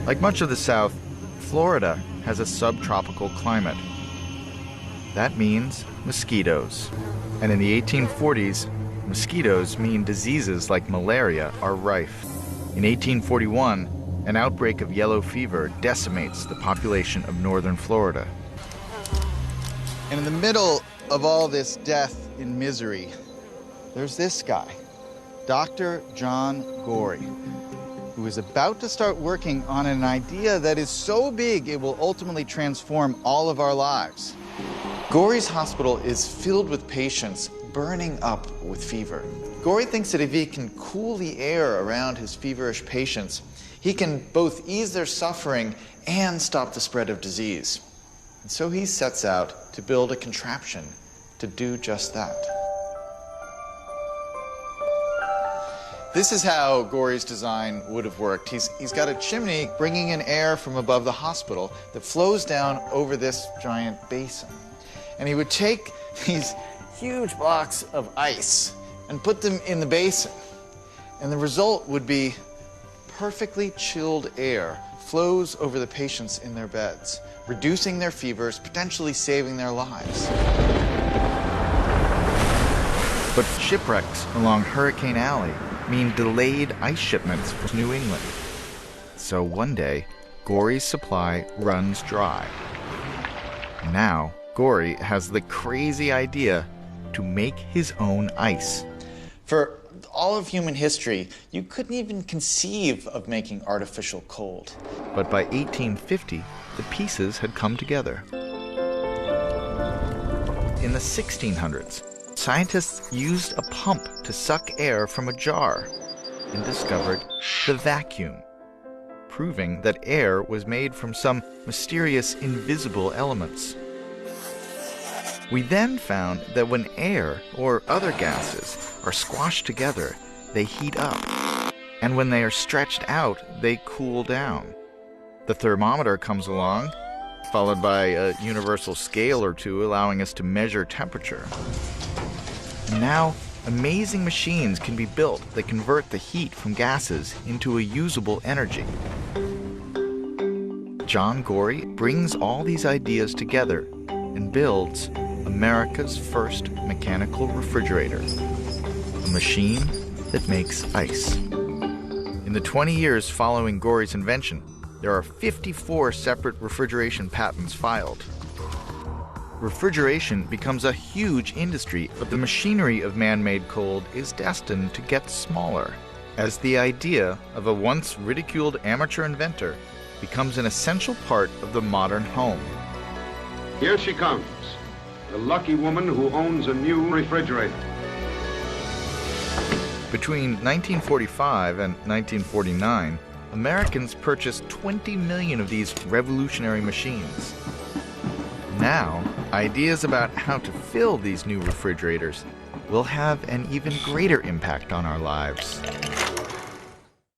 Like much of the South, Florida has a subtropical climate. That means mosquitoes. And in the 1840s, mosquitoes mean diseases like malaria are rife. In 1841, an outbreak of yellow fever decimates the population of northern Florida. And in the middle of all this death and misery, there's this guy, Dr. John Gorey, who is about to start working on an idea that is so big it will ultimately transform all of our lives. Gorey's hospital is filled with patients burning up with fever. Gorey thinks that if he can cool the air around his feverish patients, he can both ease their suffering and stop the spread of disease. And so he sets out to build a contraption to do just that. This is how Gorey's design would have worked. He's got a chimney bringing in air from above the hospital that flows down over this giant basin. And he would take these huge blocks of ice and put them in the basin. And the result would be perfectly chilled air flows over the patients in their beds, reducing their fevers, potentially saving their lives. But shipwrecks along Hurricane Alley mean delayed ice shipments from New England. So one day, Gorey's supply runs dry. Now, Gorey has the crazy idea to make his own ice. For all of human history, you couldn't even conceive of making artificial cold. But by 1850, the pieces had come together. In the 1600s, scientists used a pump to suck air from a jar and discovered the vacuum, proving that air was made from some mysterious invisible elements. We then found that when air or other gases are squashed together, they heat up, and when they are stretched out, they cool down. The thermometer comes along, followed by a universal scale or two allowing us to measure temperature. And now, amazing machines can be built that convert the heat from gases into a usable energy. John Gorey brings all these ideas together and builds America's first mechanical refrigerator, a machine that makes ice. In the 20 years following Gorey's invention, there are 54 separate refrigeration patents filed. Refrigeration becomes a huge industry, but the machinery of man-made cold is destined to get smaller, as the idea of a once ridiculed amateur inventor becomes an essential part of the modern home. Here she comes, the lucky woman who owns a new refrigerator. Between 1945 and 1949, Americans purchased 20 million of these revolutionary machines. Now, ideas about how to fill these new refrigerators will have an even greater impact on our lives.